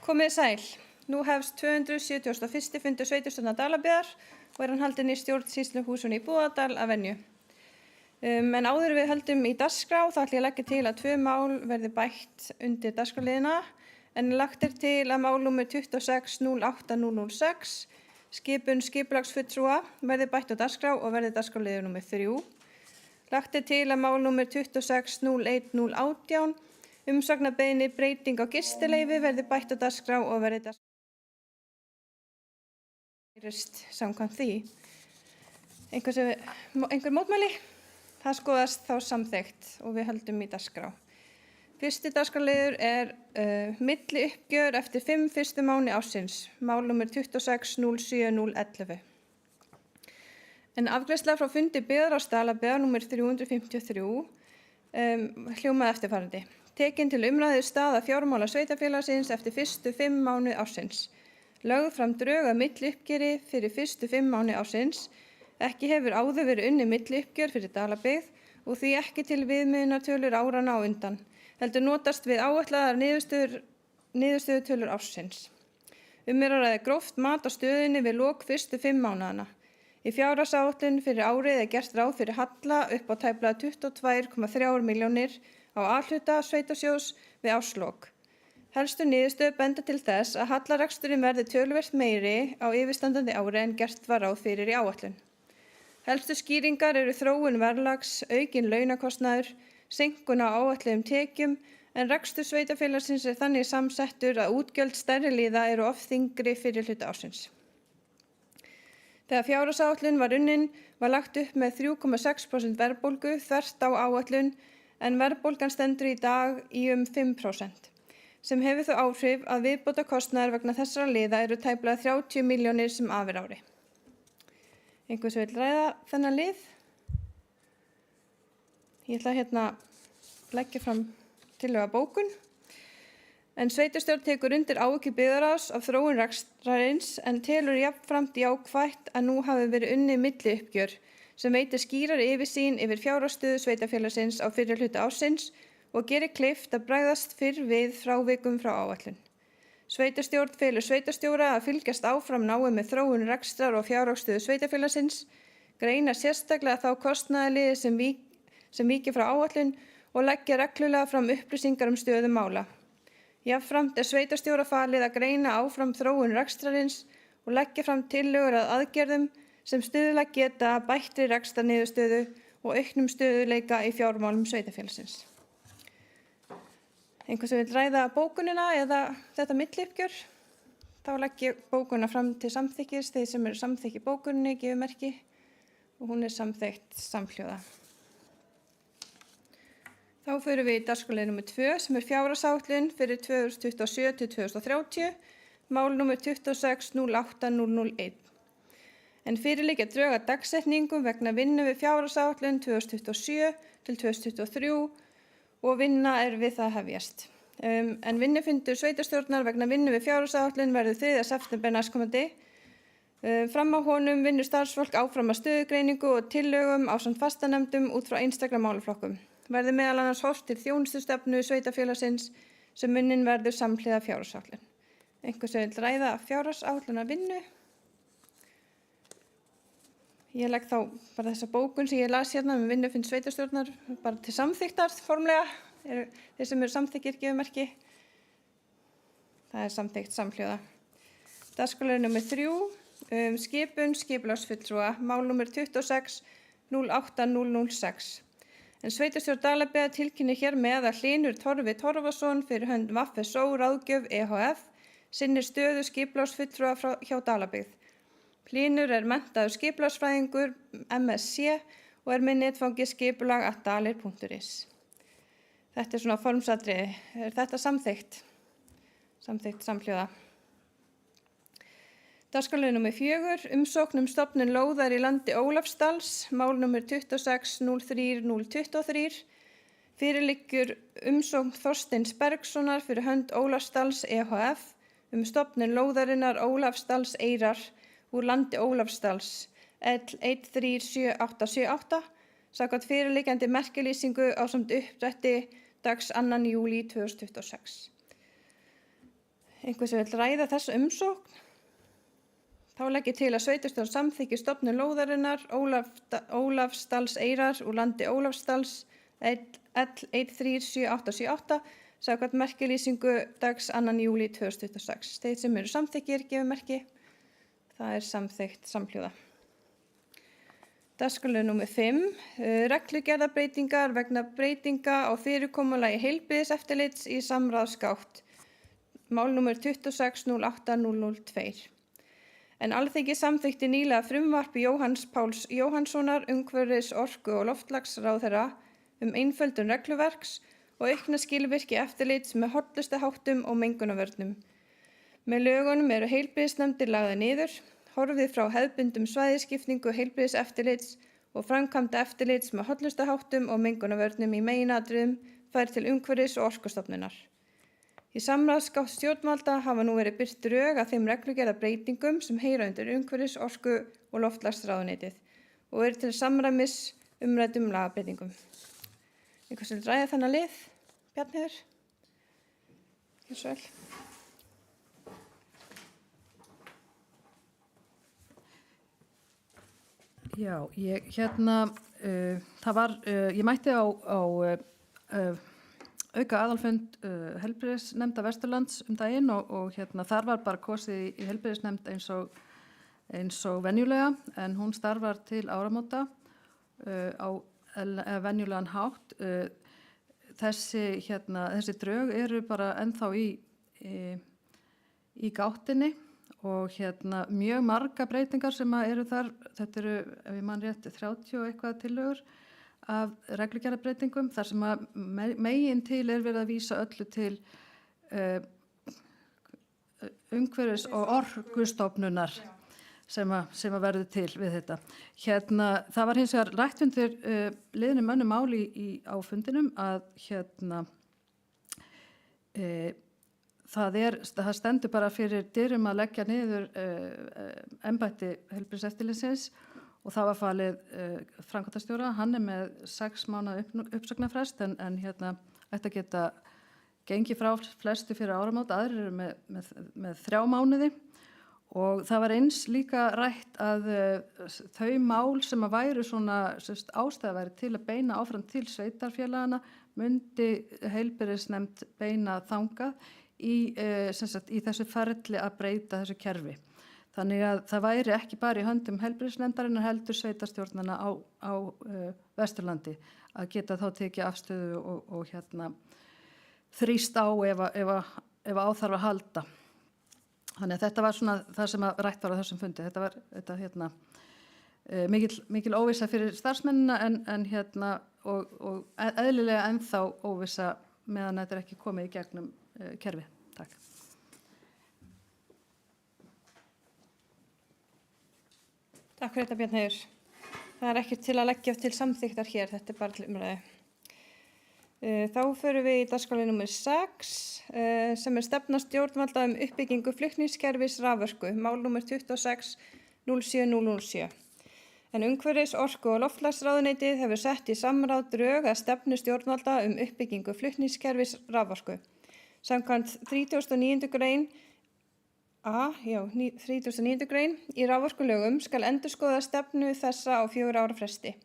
Komið sæl. Nú hefst 271. fundur sveitarstjórnar Dalabyggðar og hann haldinn í stjórnsýsluhúsinu í Búðardal að venju. En áður við höldum í dagskrá þá ætla ég að leggja til að 2 mál verði bætt undir dagskrárliðina en lagt til að mál númer 26-08-006 skipun skipulagsfulltrúa verði bætt á dagskrá og verði dagskrárliður númer 3. Lagt til að mál númer 26-01-018 umsagnarbeiðni breyting á gistileyfi verði bætt á dagskrá og verði dagskrárist samkvæmt því. Einhver mótmæli? Það skoðast þá samþykkt og við höldum í dagskrá. Fyrsti dagskrárliður milli uppgjör eftir 5 fyrstu mánuði ársins, mál númer 26-07-011. En afgreiðsla frá fundi byggðarráðs Dalabyggðar númer 353 hljómaði eftirfarandi. Tekin til umræðu staða fjármála sveitarfélagsins eftir fyrstu 5 mánuði ársins. Lögð fram drög að milliuppgjöri fyrir fyrstu 5 mánuði ársins. Ekki hefur áður verið unnið milliuppgjör fyrir Dalabyggð og því ekki til viðmiðunartölur áranna á undan. Heldur notast við áætlaðar niðurstöðutölur ársins. Að ræða gróft mat á stöðunni við lok fyrstu 5 mánaðanna. Í fjárhagsáætlun fyrir árið gert ráð fyrir halla upp á tæplega 22,3 milljónir á A-hluta sveitarsjóðs við árslok. Helstu niðurstöður benda til þess að hallareksturinn verði töluvert meiri á yfirstandandi ári en gert var ráð fyrir í áætlun. Helstu skýringar eru þróun verðlags, aukin launakostnaður, seinkun á áætluðum tekjum en rekstur sveitarfélagsins þannig samsettur að útgjöld stærri liða eru oft þyngri fyrir hluta ársins. Þegar fjárhagsáætlun var unnin var lagt upp með 3,6% verðbólgu þvert á áætlun en verðbólgan stendur í dag í 5%, sem hefur þó áhrif að viðbótarkostnaður vegna þessara liða eru tæplega 30 milljónir sem af ári. Einhver sem vill ræða þennan lið? Ég ætla að leggja fram tillögu bókun. En sveitarstjórn tekur undir áhyggjur byggðarráðs af þróun rekstrarins en telur jafnframt jákvætt að nú hafi verið unnið milliuppgjör sem veitir skýrari yfirsýn yfir fjárhagsstöðu sveitarfélagsins á fyrri hluta ársins og gerir kleift að bregðast fyrr við frávikum frá áætlun. Sveitarstjórn felur sveitarstjóra að fylgjast áfram náið með þróun rekstrar og fjárhagsstöðu sveitarfélagsins, greina sérstaklega þá kostnaðarliði sem víki frá áætlun og leggja reglulega fram upplýsingar stöðu mála. Jafnframt sveitarstjóra falið að greina áfram þróun rekstrarins og leggja fram tillögur að aðgerðum sem stuðla geta bættri rekstrarniðurstöðu og auknum stöðuleika í fjármálum sveitarfélagsins. Einhver sem vill ræða bókunina eða þetta milliuppgjör, þá legg ég bókunina fram til samþykkis. Þeir sem eru samþykki bókuninni gefur merki og hún samþykkt samhljóða. Þá förum við í dagskrárlið númer 2 sem fjárhagsáætlun fyrir 2027-2030, mál númer 26-08-001. En fyrir liggja drög að dagsetningum vegna vinnu við fjárhagsáætlun 2027-2023 og vinna við það hefjast. En vinnufundur sveitarstjórnar vegna vinnu við fjárhagsáætlun verður 3. september næstkomandi. Fram á honum vinnur starfsfólk áfram að stöðugreiningu og tillögum ásamt fastanefndum út frá einstakra málaflokkum. Verður meðal annars horft til þjónustustefnu sveitarfélagsins sem unnin verður samhliða fjárhagsáætlun. Einhver sem vill ræða fjárhagsáætlunar vinnu? Ég legg þá bara þessa bókun sem ég las með vinnufund sveitarstjórnar bara til samþykktar formlega. Þeir sem eru samþykkir gefur merki. Það samþykkt samhljóða. Dagskrárliður númer 3, skipun skipulagsfulltrúa, mál númer 26-08-006. En sveitarstjórn Dalabyggðar tilkynnir hér með að Hlynur Torfi Torfason fyrir hönd VFSO ráðgjöf EHF sinnir stöðu skipulagsfulltrúa hjá Dalabyggð. Hlynur menntaður skipulagsfræðingur MSc og með netfangi skipulag@dalir.is. Þetta svona formsatriði. Þetta samþykkt? Samþykkt samhljóða. Dagskrárliður númer 4, umsókn stofnun lóðar í landi Ólafsdals, mál númer 26-03-023. Fyrir liggur umsókn Þorsteins Bergssonar fyrir hönd Ólafsdals EHF stofnun lóðarinnar Ólafsdals Eyrar úr landi Ólafsdals L137878 samkvæmt fyrirliggjandi merkilýsingu ásamt uppdrætti dags 2. júlí 2026. Einhver sem vill ræða þessa umsókn? Þá legg ég til að sveitarstjórn samþykki stofnun lóðarinnar Ólafsdalseyrar úr landi Ólafsdals L137878 samkvæmt merkilýsingu dags 2. júlí 2026. Þeir sem eru samþykkir gefa merki. Það er samþykkt samhljóða. Dagskrárliður númer 5. Reglugerðarbreytingar vegna breytinga á fyrirkomulagi heilbrigðiseftirlits í samráðsgátt. Mál númer 2608-002. En Alþingi samþykkti nýlega frumvarp Jóhanns Páls Jóhannssonar, umhverfis-, orku- og loftslagsráðherra einföldun regluverks og aukna skilvirki eftirlits með hollustaháttum og mengunarvörnum. Með lögunum eru heilbrigðisnefndir lagðar niður, horfið frá hefðbundum svæðisskiptingu heilbrigðiseftirlits og framkvæmda eftirlits með hollustaháttum og mengunarvörnum í meginatriðum fær til umhverfis- og orkustofnunar. Í samráðsgátt stjórnvalda hafa nú verið birt drög að þeim reglugerðarbreytingum sem heyra undir umhverfis-, orku- og loftslagsráðuneytið og eru til samræmis umræddum lagabreytingum. Einhver sem ræða þennan lið? Bjarnheiður? Gjörðu svo vel. Já, ég mætti á auka aðalfund heilbrigðisnefndar Vesturlands daginn og þar var bara kosið í heilbrigðisnefnd eins og venjulega, en hún starfar til áramóta á venjulegan hátt. Þessi drög eru bara ennþá í gáttinni og mjög marga breytingar sem eru þar. Þetta eru, ef ég man rétt, 30 og eitthvað tillögur af reglugerðarbreytingum þar sem að megin til er verið að vísa öllu til umhverfis- og orkustofnunar sem að verður til við þetta. Það var hins vegar rætt undir liðnum önnum máli á fundinum að það stendur bara fyrir dyrum að leggja niður embætti heilbrigðiseftirlitsins og það var falið framkvæmdastjóra. Hann er með 6 mánaða uppsagnarfrest en ætti að geta gengið frá flestu fyrir áramót, aðrir eru með 3 mánuði. Og það var eins líka rætt að þau mál sem að væru svona ástæða væri til að beina áfram til sveitarfélagana myndi heilbrigðisnefnd beina þangað í þessu ferli að breyta þessu kerfi. Þannig að það væri ekki bara í höndum heilbrigðisnefndarinnar heldur sveitarstjórnana á Vesturlandi að geta þá tekið afstöðu og þrýst á ef á þarf að halda. Þannig að þetta var svona það sem að rætt var á þessum fundi. Þetta var mikil óvissa fyrir starfsmennina og eðlilega ennþá óvissa meðan þetta ekki komið í gegnum kerfi. Takk. Takk fyrir þetta, Bjarnheiður. Það er ekki til að leggja til samþykktar hér, þetta er bara til umræðu. Þá förum við í dagskrárlið númer 6 sem er stefna stjórnvalda uppbyggingu flutningskerfis raforku, mál númer 26-07007. En umhverfis-, orku- og loftslagsráðuneytið hefur sett í samráð drög að stefnu stjórnvalda uppbyggingu flutningskerfis raforku. Samkvæmt 39. grein 39. grein í raforkulögum skal endurskoða stefnu þessa á 4 ára fresti.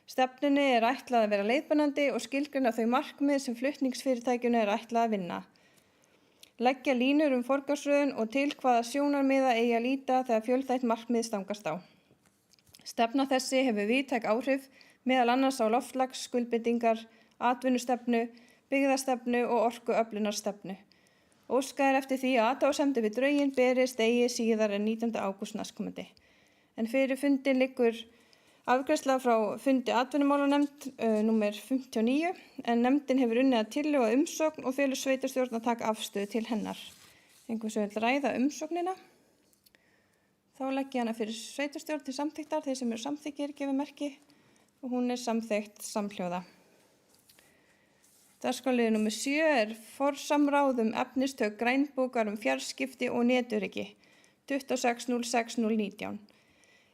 Stefnunni er ætlað að vera leiðbeinandi og skilgreina þau markmið sem flutningsfyrirtækjunni er ætlað að vinna. Leggja línur forgangsröðun og til hvaða sjónarmiða eigi að líta þegar fjölþætt markmið stangast á. Stefna þessi hefur víðtæk áhrif meðal annars á loftslagsskuldbindingar, atvinnustefnu, byggðastefnu og orkuöflunarstefnu. Óskað er eftir því að athugasemdir við drögin berist eigi síðar en 19. ágúst næstkomandi. En fyrir fundin liggur afgreiðsla frá fundi atvinnumálanefnd númer 59 en nefndin hefur unnið að tillögu umsókn og felur sveitarstjórn að taka afstöðu til hennar. Einhver sem vill ræða umsóknina? Þá legg ég hana fyrir sveitarstjórn til samþykktar. Þeir sem eru samþykkir gefa merki og hún er samþykkt samhljóða. Dagskrárliður númer 7 er forsamráð efnistök grænbókar fjarskipti og netöryggi 26.06.019.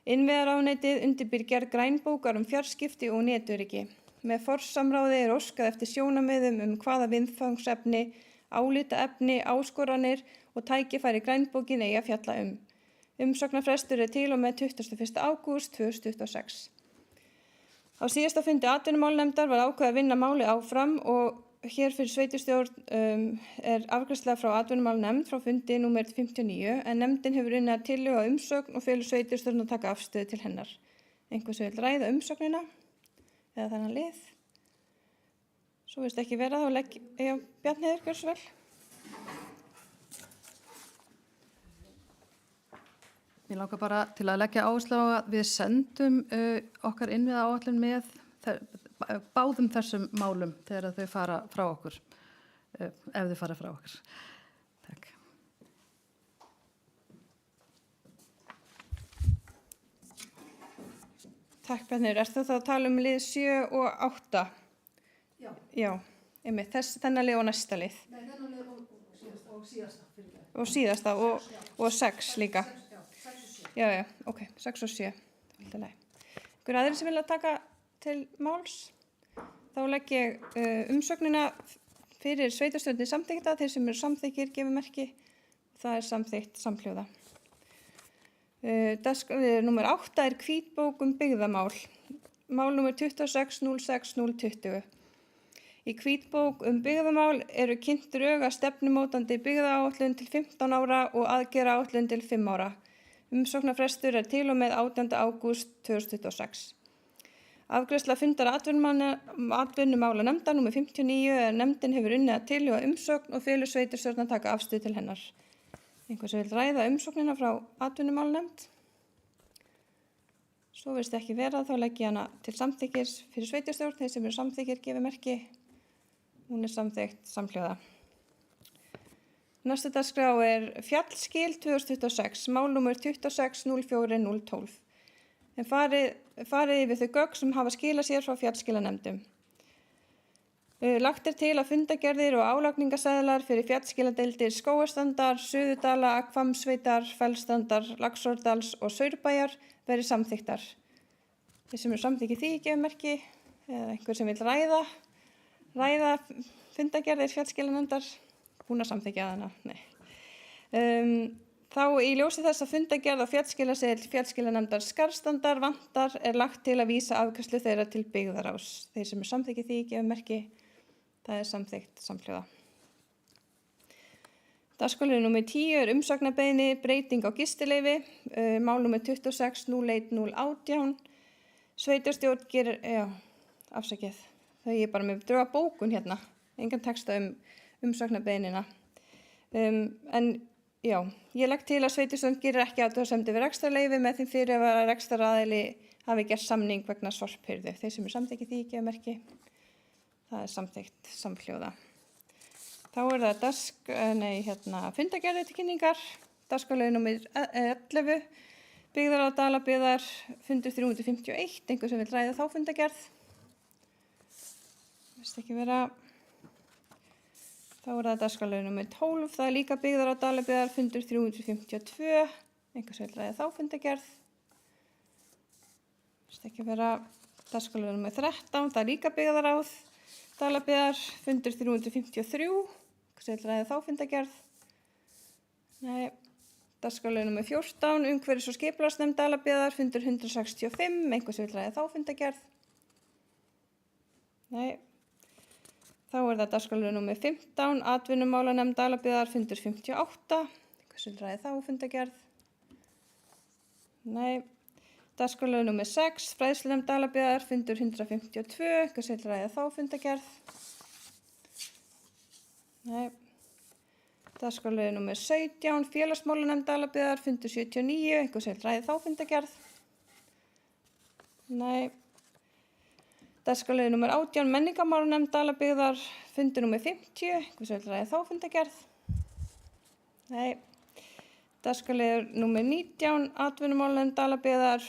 Innviðaráðuneytið undirbýr gerð grænbókar fjarskipti og netöryggi. Með forsamráði er óskað eftir sjónarmiðum hvaða viðfangsefni álitaefni, áskoranir og tækifæri grænbókin eigi að fjalla um. Umsóknarfrestur er til og með 21. ágúst 2026. Á síðasta fundi atvinnumálanefndar var ákveðið að vinna máli áfram og hér fyrir sveitarstjórn er afgreiðsla frá atvinnumálanefnd frá fundi númer 59 en nefndin hefur unnið að tillögu umsögn og felur sveitarstjórn að taka afstöðu til hennar. Einhver sem vil ræða umsögnina eða þennan lið? Svo veist ekki vera þá Bjarnheiður, gjörðu svo vel. Ég langar bara til að leggja áherslu á að við sendum okkar innviðaáætlun með báðum þessum málum þegar þau fara frá okkur, ef þau fara frá okkur. Takk. Takk Bjarnheiður. Ertu þá að tala um lið 7 og 8? Já, einmitt, þennan lið og næsta lið. Nei, þennan lið og síðasta. Og síðasta og 6 líka. Já, ok, 6 og 7. Einhver aðrir sem vilja taka til máls? Þá legg ég umsögnina fyrir sveitarstjórnin samþykkta, þeir sem eru samþykkir gefa merki. Það er samþykkt samhljóða. Númer 8 er hvítbók byggðamál. Mál númer 26.06.020. Í hvítbók byggðamál eru kynnt drög að stefnumótandi byggðaáætlun til 15 ára og aðgerðaáætlun til 5 ára. Umsóknarfrestur er til og með 18. ágúst 2026. Afgreiðsla fundar atvinnumálanefndar númer 59 er nefndin hefur unnið að tillögu umsókn og felur sveitarstjórn að taka afstöðu til hennar. Einhver sem vil ræða umsóknina frá atvinnumálanefnd? Svo virðist ekki vera, þá legg ég hana til samþykkis fyrir sveitarstjórn. Þeir sem eru samþykkir gefi merki. Hún er samþykkt samhljóða. Næsta dagskrá er fjallskil 2026, mál númer 26.04.012. En farið yfir þau gögn sem hafa skilað sér frá fjallskilanefndum. Lagt er til að fundagerðir og álagningaseðlar fyrir fjallskiladeildir Skógarstrandar, Suðurdala, Hvammsveitar, Fellsstrandar, Laxárdals og Saurbæjar verið samþykktar. Þeir sem eru samþykkið því gefa merki, eða einhver sem vil ræða fundagerðir fjallskilanefndar, hún að samþykkja hana, nei. Þá í ljósi þess að fundagerð á fjallskilaseðil fjallskilanefndar Skarðsstrandar vantar er lagt til að vísa afgreiðslu þeirra til byggðarás. Þeir sem eru samþykkið því gefa merki, það er samþykkt samhljóða. Dagskrárliður númer 10 er umsagnarbeiðni, breyting á gistileyfi, mál númer 26.01.018. Sveitarstjórn gerir, afsakið, þau ég bara með dröga bókun hérna, engan texta umsagnarbeiðnina. Ég legg til að sveitarstjórn gerir ekki athugasemdir við rekstrarleyfi með þeim fyrir að rekstraraðili hafi gert samning vegna sorphirðu. Þeir sem eru samþykkið því gefa merki, það er samþykkt samhljóða. Þá er það fundagerðir til kynningar, dagskrárliður númer 11, byggðar á Dalabyggðar, fundur 351, einhver sem vil ræða þá fundagerð. Vist ekki vera. Þá er það dagskrárliður númer 12, það er líka byggðar á Dalabyggðar, fundur 352, einhver sem vil ræða þá fundagerð. Vist ekki vera. Dagskrárliður númer 13, það er líka byggðar á Dalabyggðar, fundur 353, einhver sem vil ræða þá fundagerð. Nei. Dagskrárliður númer 14, umhverfis- og skipulagsnefnd Dalabyggðar, fundur 165, einhver sem vil ræða þá fundagerð. Nei. Þá er það dagskrárliður númer 15, atvinnumálanefnd Dalabyggðar, fundur 58, einhver sem vil ræða þá fundagerð. Nei. Dagskrárliður númer 6, fræðslunefnd Dalabyggðar, fundur 152, einhver sem vil ræða þá fundagerð. Nei. Dagskrárliður númer 17, félagsmálanefnd Dalabyggðar, fundur 79, einhver sem vil ræða þá fundagerð. Nei. Dagskrárliður númer 18, menningarmálanefnd Dalabyggðar, fundur númer 50, einhver sem vil ræða þá fundagerð. Nei. Dagskrárliður númer 19, atvinnumálanefnd Dalabyggðar,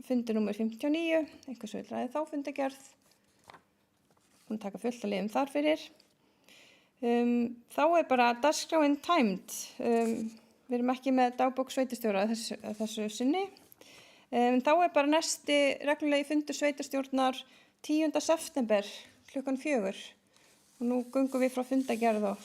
fundur númer 59, einhver sem vil ræða þá fundagerð. Hún taka fullt að liðum þar fyrir. Þá er bara dagskráin tæmd. Við erum ekki með dagbók sveitarstjóra þessu sinni. Þá er bara næsti reglulegi fundur sveitarstjórnar 10. september klukkan 4. Og nú göngum við frá fundagerð og